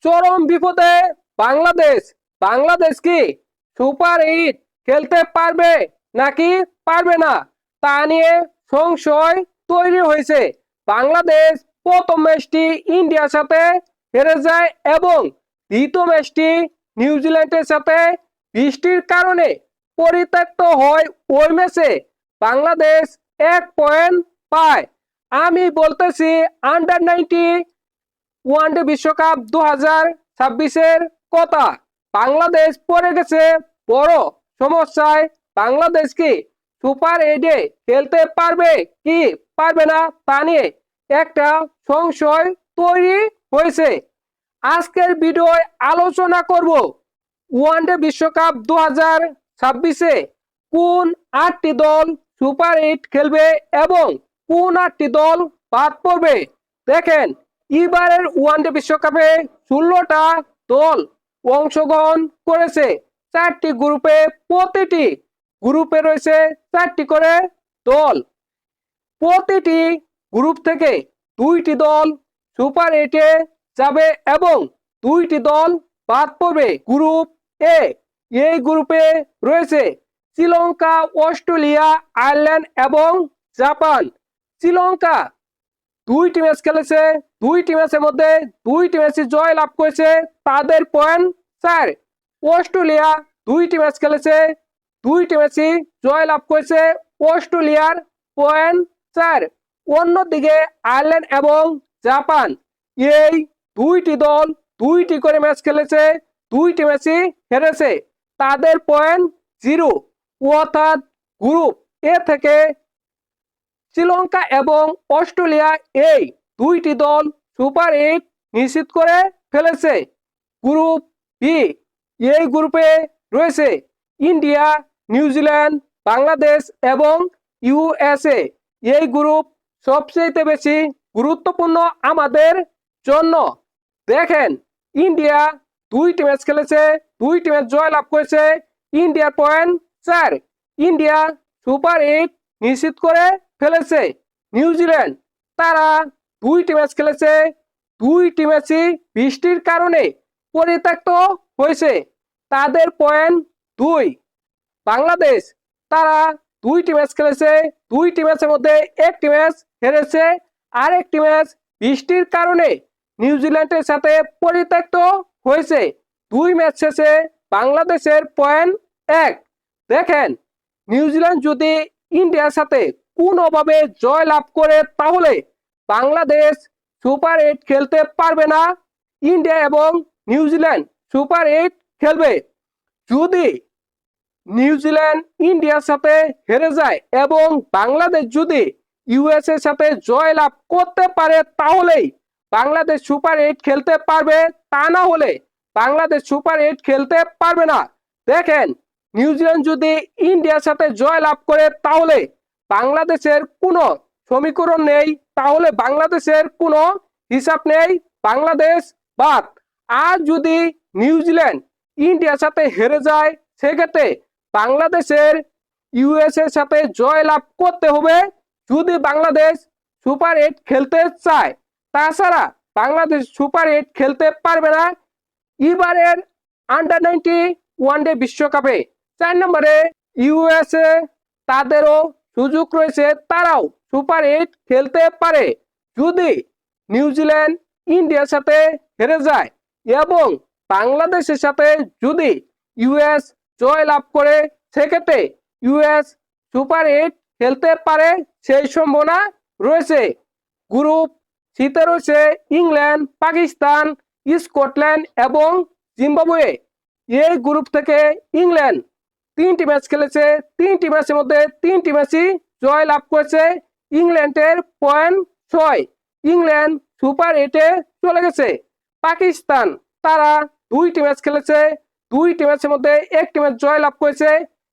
চরম বিপদে বাংলাদেশ। বাংলাদেশ কি সুপার এইট খেলতে পারবে নাকি পারবে না তা নিয়ে সংশয় তৈরি হয়েছে। বাংলাদেশ প্রথম ম্যাচটি ইন্ডিয়ার সাথে হেরে যায় এবং দ্বিতীয় ম্যাচটি নিউজিল্যান্ডের সাথে বৃষ্টির কারণে পরিত্যক্ত হয়। ওই ম্যাচে বাংলাদেশ 1 পয়েন্ট পায়। আমি বলতেছি আন্ডার 19 ওয়ানডে বিশ্বকাপ 2026-এর কথা। বাংলাদেশ পড়ে গেছে বড় সমস্যায়। বাংলাদেশ কি সুপার এইটে খেলতে পারবে কি পারবে না তা নিয়ে একটা সংশয় তৈরি হয়েছে। আজকের ভিডিওয় আলোচনা করব ওয়ানডে বিশ্বকাপ 2026-এ কোন 8টি দল সুপার এইট খেলবে এবং কোন 8টি দল বাদ পড়বে। দেখেন, এবারের ওয়ানডে বিশ্বকাপে 16টা দল অংশগ্রহণ করেছে। 4টি গ্রুপে, প্রতিটি গ্রুপে রয়েছে 4টি করে দল। প্রতিটি গ্রুপ থেকে 2টি দল সুপার এইটে যাবে এবং 2টি দল বাদ পড়বে। গ্রুপ এ, এই গ্রুপে রয়েছে শ্রীলঙ্কা, অস্ট্রেলিয়া, আয়ারল্যান্ড এবং জাপান। শ্রীলঙ্কা 2টি ম্যাচ খেলেছে, 2টি ম্যাচের মধ্যে 2টি ম্যাচে জয় লাভ করেছে, তাদের পয়েন্ট 4। অস্ট্রেলিয়া 2টি ম্যাচ খেলেছে, 2টি ম্যাচে জয় লাভ করেছে, অস্ট্রেলিয়ার পয়েন্ট 4। অন্যদিকে আয়ারল্যান্ড এবং জাপান, এই 2টি দল 2টি করে ম্যাচ খেলেছে, 2টি ম্যাচে হেরেছে, তাদের পয়েন্ট 0। অর্থাৎ গ্রুপ এ থেকে শ্রীলঙ্কা এবং অস্ট্রেলিয়া, এই 2টি দল সুপার এইট নিশ্চিত করে ফেলেছে। গ্রুপ বি, এই গ্রুপে রয়েছে ইন্ডিয়া, নিউজিল্যান্ড, বাংলাদেশ এবং ইউএসএ। এই গ্রুপ সবচেয়ে বেশি গুরুত্বপূর্ণ আমাদের জন্য। দেখেন, ইন্ডিয়া 2টি ম্যাচ খেলেছে, 2টি ম্যাচ জয় লাভ করেছে, ইন্ডিয়ার পয়েন্ট 4। ইন্ডিয়া সুপার এইট নিশ্চিত করে ফেলেছে। নিউজিল্যান্ড, তারা 2টি ম্যাচ খেলেছে, 2টি ম্যাচই বৃষ্টির কারণে পরিত্যক্ত হয়েছে, তাদের পয়েন্ট 2। বাংলাদেশ, তারা 2টি ম্যাচ খেলেছে, 2টি ম্যাচের মধ্যে 1টি ম্যাচ হেরেছে, আরেকটি ম্যাচ বৃষ্টির কারণে নিউজিল্যান্ডের সাথে পরিত্যক্ত হয়েছে। 2 ম্যাচ শেষে বাংলাদেশের পয়েন্ট 1। দেখেন, নিউজিল্যান্ড যদি ইন্ডিয়ার সাথে কোনোভাবে জয় লাভ করে তাহলে বাংলাদেশ সুপার এইট খেলতে পারবে না। ইন্ডিয়া এবং নিউজিল্যান্ড সুপার এইট খেলবে। যদি নিউজিল্যান্ড ইন্ডিয়ার সাথে হেরে যায় এবং বাংলাদেশ যদি ইউএসএর সাথে জয় লাভ করতে পারে তাহলেই বাংলাদেশ সুপার এইট খেলতে পারবে, তা না হলে বাংলাদেশ সুপার এইট খেলতে পারবে না। দেখেন, নিউজিল্যান্ড যদি ইন্ডিয়ার সাথে জয় লাভ করে তাহলে বাংলাদেশের কোনো সমীকরণ নেই, তাহলে বাংলাদেশের কোনো হিসাব নেই, বাংলাদেশ বাদ। আর যদি নিউজিল্যান্ড ইন্ডিয়ার সাথে হেরে যায় সেক্ষেত্রে বাংলাদেশের ইউএস এর সাথে জয় লাভ করতে হবে যদি বাংলাদেশ সুপার এইট খেলতে চায়। তাছাড়া বাংলাদেশ সুপার এইট খেলতে পারবে না। এবারের আন্ডার 19 ওয়ানডে বিশ্বকাপে 4 নম্বরে ইউএসএ, তাদেরও সুযোগ রয়েছে, তারাও সুপার এইট খেলতে পারে। যদি নিউজিল্যান্ড ইন্ডিয়ার সাথে হেরে যায় এবং বাংলাদেশের সাথে যদি ইউএস জয় লাভ করে সেক্ষেত্রে ইউএস সুপার এইট খেলতে পারে, সেই সম্ভাবনা রয়েছে। গ্রুপ সিতে রয়েছে ইংল্যান্ড, পাকিস্তান, স্কটল্যান্ড এবং জিম্বাবুয়ে। এই গ্রুপ থেকে ইংল্যান্ড 3টি ম্যাচ খেলেছে, 3টি ম্যাচের মধ্যে 3টি ম্যাচই জয় লাভ করেছে, ইংল্যান্ডের পয়েন্ট 6। ইংল্যান্ড সুপার এইটে চলে গেছে। পাকিস্তান, তারা 2টি ম্যাচ খেলেছে, 2টি ম্যাচের মধ্যে 1টি ম্যাচ জয় লাভ করেছে,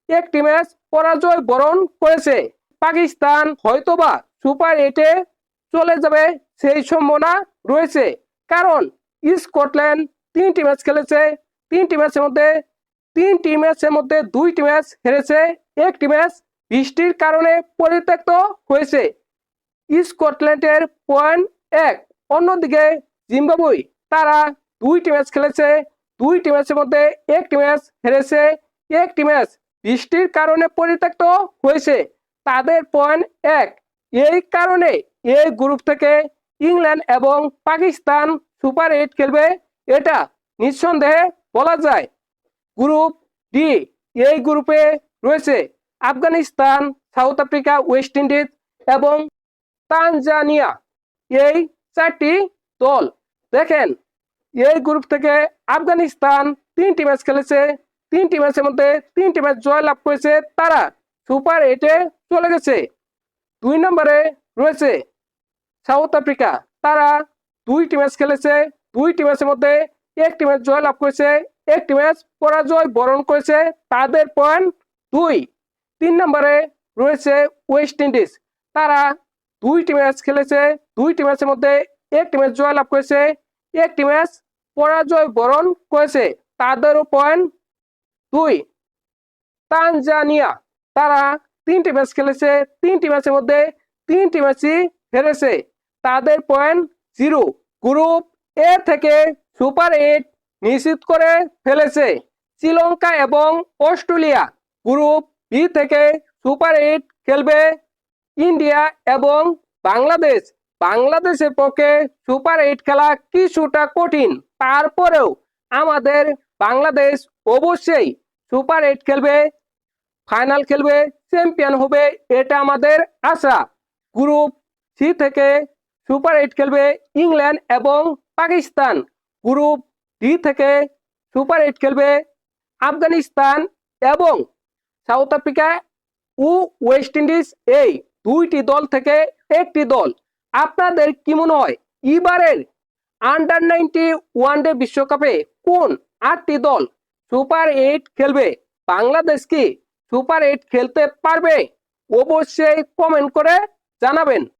1টি ম্যাচ পরাজয় বরণ করেছে। পাকিস্তান হয়তোবা সুপার এইটে চলে যাবে, সেই সম্ভাবনা রয়েছে। কারণ স্কটল্যান্ড 3টি ম্যাচ খেলেছে, 3টি ম্যাচের মধ্যে 2টি ম্যাচ হেরেছে, 1টি ম্যাচ বৃষ্টির কারণে পরিত্যক্ত হয়েছে। স্কটল্যান্ডের পয়েন্ট 1। অন্যদিকে জিম্বাবুয়ে, তারা 2টি ম্যাচ খেলেছে, 2টি ম্যাচের মধ্যে একটি ম্যাচ হেরেছে, একটি ম্যাচ বৃষ্টির কারণে পরিত্যক্ত হয়েছে, তাদের পয়েন্ট 1। এই কারণে এই গ্রুপ থেকে ইংল্যান্ড এবং পাকিস্তান সুপার 8 খেলবে, এটা নিঃসন্দেহে বলা যায়। গ্রুপ ডি, এই গ্রুপে রয়েছে Afghanistan, south Africa, West Indies এবং তানজানিয়া, এই 4টি দল। দেখেন এই গ্রুপ থেকে আফগানিস্তান 3টি ম্যাচ খেলেছে, 3টি ম্যাচের মধ্যে 3টি ম্যাচ জয় লাভ করেছে, তারা সুপার 8-এ চলে গেছে। 2 নম্বরে রয়েছে সাউথ আফ্রিকা, তারা 2টি ম্যাচ খেলেছে, 2টি ম্যাচের মধ্যে একটি ম্যাচ জয় লাভ করেছে, একটি ম্যাচ পরাজয় বরণ করেছে, তাদের পয়েন্ট 2। 3 নম্বরে রয়েছে ওয়েস্ট ইন্ডিজ, তারা 2টি ম্যাচ খেলেছে, 2টি ম্যাচের মধ্যে একটি ম্যাচ জয় লাভ করেছে, একটি ম্যাচ পরাজয় বরণ করেছে, তাদেরও পয়েন্ট 2। তানজানিয়া, তারা 3টি ম্যাচ খেলেছে, 3টি ম্যাচের মধ্যে 3টি ম্যাচই হেরেছে, তাদের পয়েন্ট 0। গ্রুপ এ থেকে সুপার 8 নিশ্চিত করে ফেলেছে শ্রীলঙ্কা এবং অস্ট্রেলিয়া। গ্রুপ বি থেকে সুপার 8 খেলবে ইন্ডিয়া এবং বাংলাদেশ। বাংলাদেশের পক্ষে সুপার 8 খেলা কিছুটা কঠিন, তারপরেও আমাদের বাংলাদেশ অবশ্যই সুপার 8 খেলবে, ফাইনাল খেলবে, চ্যাম্পিয়ন হবে, এটা আমাদের আশা। গ্রুপ সি থেকে সুপার 8 খেলবে ইংল্যান্ড এবং পাকিস্তান। গ্রুপ ডি থেকে সুপার 8 খেলবে আফগানিস্তান এবং সাউথ আফ্রিকা ও ওয়েস্ট ইন্ডিজ, এই 2টি দল থেকে একটি দল। আপনাদের কি মনে হয় এবারের আন্ডার-19 ওয়ানডে বিশ্বকাপে কোন 8টি দল সুপার 8 খেলবে? বাংলাদেশ কি সুপার 8 খেলতে পারবে? অবশ্যই কমেন্ট করে জানাবেন।